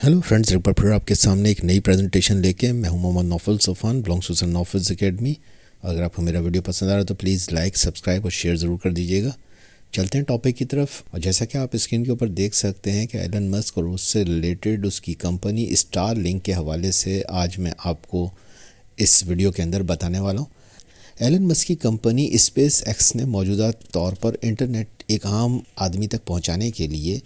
Hello friends, एक बार फिर आपके सामने एक नई प्रेजेंटेशन लेके मैं हूं Mohammad Naufal Sofan, belongs to Naufal's academy. अगर आपको मेरा वीडियो पसंद आ रहा है तो प्लीज़ लाइक, सब्सक्राइब और शेयर ज़रूर कर दीजिएगा। चलते हैं टॉपिक की तरफ। और जैसा कि आप स्क्रीन के ऊपर देख सकते हैं कि एलन मस्क और उससे रिलेटेड उसकी कंपनी स्टार लिंक के हवाले से आज मैं आपको इस वीडियो के अंदर बताने वाला हूँ। एलन मस्क की कंपनी स्पेस एक्स ने मौजूदा तौर पर इंटरनेट एक आम आदमी तक पहुँचाने के लिए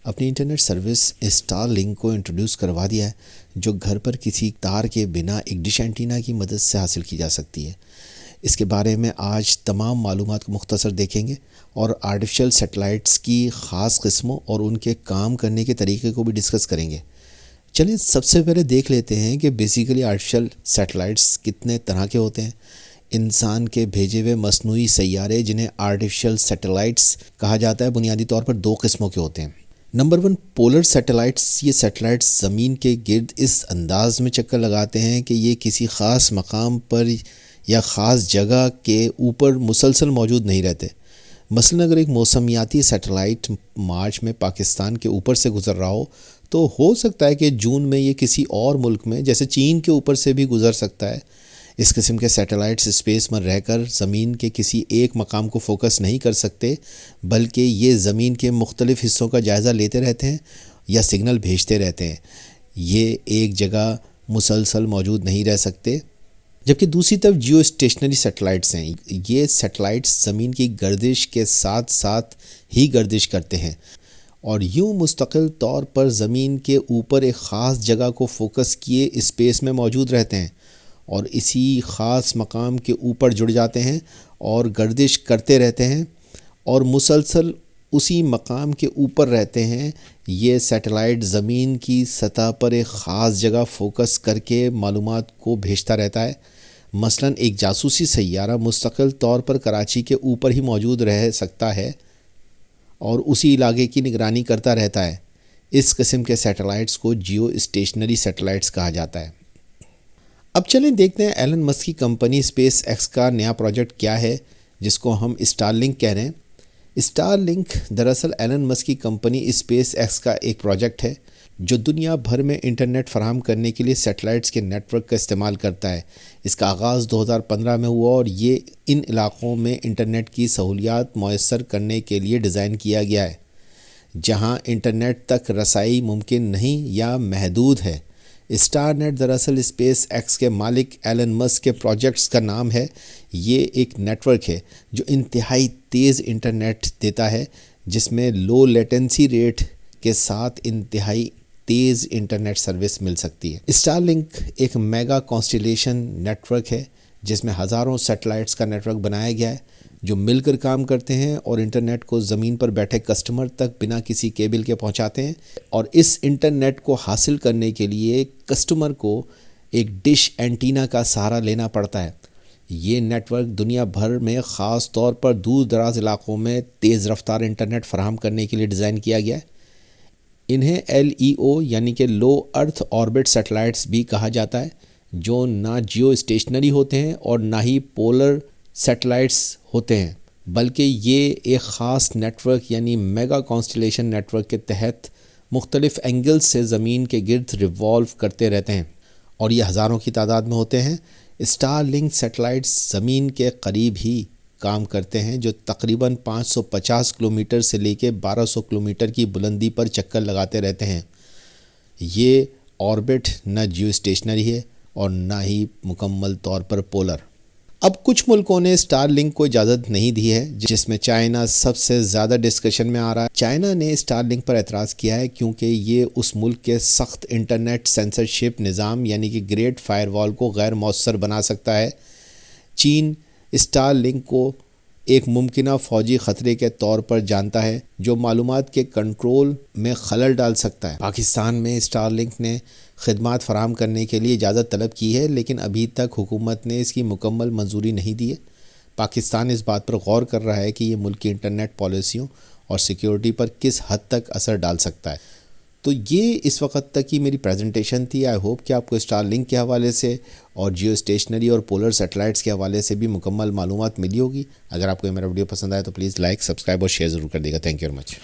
अपनी इंटरनेट सर्विस स्टार लिंक को इंट्रोड्यूस करवा दिया है, जो घर पर किसी तार के बिना एक डिश एंटीना की मदद से हासिल की जा सकती है। इसके बारे में आज तमाम मालूमात को मुख्तसर देखेंगे और आर्टिफिशियल सैटेलाइट्स की ख़ास किस्मों और उनके काम करने के तरीके को भी डिस्कस करेंगे। चलिए सबसे पहले देख लेते हैं कि बेसिकली आर्टिफिशियल सैटेलाइट्स कितने तरह के होते हैं। इंसान के भेजे हुए मसनूई सैयारे, जिन्हें आर्टिफिशियल सैटेलाइट्स कहा जाता है, बुनियादी तौर पर दो किस्मों के होते हैं। Number 1, polar satellites. ये सैटेलाइट्स ज़मीन के गिर्द इस अंदाज़ में चक्कर लगाते हैं कि ये किसी ख़ास मकाम पर या ख़ास जगह के ऊपर मुसलसल मौजूद नहीं रहते। मसलन अगर एक मौसमियाती सैटेलाइट मार्च में पाकिस्तान के ऊपर से गुज़र रहा तो हो सकता है कि जून में ये किसी और मुल्क में जैसे चीन के ऊपर से भी गुज़र सकता है। इस किस्म के सैटेलाइट्स स्पेस में रहकर ज़मीन के किसी एक मकाम को फोकस नहीं कर सकते, बल्कि ये ज़मीन के मुख्तलिफ़ हिस्सों का जायज़ा लेते रहते हैं या सिग्नल भेजते रहते हैं। ये एक जगह मुसलसल मौजूद नहीं रह सकते। जबकि दूसरी तरफ जियो स्टेशनरी सैटेलाइट्स हैं। ये सैटेलाइट्स ज़मीन की गर्दिश के साथ साथ ही गर्दिश करते हैं और यूँ मुस्तकिल तौर पर ज़मीन के ऊपर एक ख़ास जगह को फोकस किए स्पेस में मौजूद रहते हैं और इसी ख़ास मकाम के ऊपर जुड़ जाते हैं और गर्दिश करते रहते हैं और मुसलसल उसी मकाम के ऊपर रहते हैं। ये सैटेलाइट ज़मीन की सतह पर एक ख़ास जगह फोकस करके मालूमात को भेजता रहता है। मसलन एक जासूसी सैयारा मुस्तकिल तौर पर कराची के ऊपर ही मौजूद रह सकता है और उसी इलाके की निगरानी करता रहता है। इस किस्म के सैटेलाइट्स को जियो स्टेशनरी सैटेलाइट्स कहा जाता है। अब चलें देखते हैं एलन मस्क की कंपनी स्पेस एक्स का नया प्रोजेक्ट क्या है, जिसको हम स्टार लिंक कह रहे हैं। स्टार लिंक दरअसल एलन मस्क की कंपनी स्पेस एक्स का एक प्रोजेक्ट है जो दुनिया भर में इंटरनेट फराहम करने के लिए सैटेलाइट्स के नेटवर्क का इस्तेमाल करता है। इसका आगाज़ 2015 में हुआ और ये इन इलाक़ों में इंटरनेट की सहूलियात मैसर करने के लिए डिज़ाइन किया गया है जहाँ इंटरनेट तक रसाई मुमकिन नहीं या महदूद है। स्टार नेट दरअसल स्पेस एक्स के मालिक एलन मस्क के प्रोजेक्ट्स का नाम है। ये एक नेटवर्क है जो इंतहाई तेज़ इंटरनेट देता है, जिसमें लो लेटेंसी रेट के साथ इंतहाई तेज़ इंटरनेट सर्विस मिल सकती है। स्टार लिंक एक मेगा कॉन्स्टेलेशन नेटवर्क है जिसमें हज़ारों सैटेलाइट्स का नेटवर्क बनाया गया है जो मिलकर काम करते हैं और इंटरनेट को ज़मीन पर बैठे कस्टमर तक बिना किसी केबल के पहुंचाते हैं। और इस इंटरनेट को हासिल करने के लिए कस्टमर को एक डिश एंटीना का सहारा लेना पड़ता है। ये नेटवर्क दुनिया भर में ख़ास तौर पर दूर दराज इलाक़ों में तेज़ रफ्तार इंटरनेट फराहम करने के लिए डिज़ाइन किया गया है। इन्हें LEO यानी कि लो अर्थ ऑर्बिट सैटेलाइट्स भी कहा जाता है, जो ना जियो स्टेशनरी होते हैं और ना ही पोलर सैटेलाइट्स होते हैं, बल्कि ये एक ख़ास नेटवर्क यानी मेगा कॉन्स्टेलेशन नेटवर्क के तहत मुख्तलिफ़ एंगल्स से ज़मीन के गिर्द रिवॉल्व करते रहते हैं और ये हज़ारों की तादाद में होते हैं। स्टार लिंक सैटेलाइट्स ज़मीन के करीब ही काम करते हैं, जो तकरीबन 550 किलोमीटर से लेकर 1200 किलोमीटर की बुलंदी पर चक्कर लगाते रहते हैं। ये ऑर्बिट न जियो स्टेशनरी है और ना ही मुकम्मल तौर पर पोलर। अब कुछ मुल्कों ने स्टार लिंक को इजाज़त नहीं दी है, जिसमें चाइना सबसे ज़्यादा डिस्कशन में आ रहा है। चाइना ने स्टार लिंक पर एतराज़ किया है क्योंकि ये उस मुल्क के सख्त इंटरनेट सेंसरशिप निज़ाम यानी कि ग्रेट फायरवॉल को गैर मौसर बना सकता है। चीन स्टार लिंक को एक मुमकिना फ़ौजी ख़तरे के तौर पर जानता है जो मालूमात के कंट्रोल में खलल डाल सकता है। पाकिस्तान में स्टार लिंक ने खिदमात फराहम करने के लिए इजाज़त तलब की है, लेकिन अभी तक हुकूमत ने इसकी मुकम्मल मंजूरी नहीं दी है। पाकिस्तान इस बात पर गौर कर रहा है कि ये मुल्क की इंटरनेट पॉलिसियों और सिक्योरिटी पर किस हद तक असर डाल सकता है। तो ये इस वक्त तक की मेरी प्रेजेंटेशन थी। आई होप कि आपको स्टार लिंक के हवाले से और जियो स्टेशनरी और पोलर सैटेलाइट्स के हवाले से भी मुकम्मल मालूमात मिली होगी। अगर आपको मेरा वीडियो पसंद आए तो प्लीज़ लाइक, सब्सक्राइब और शेयर ज़रूर कर देगा। Thank you very much.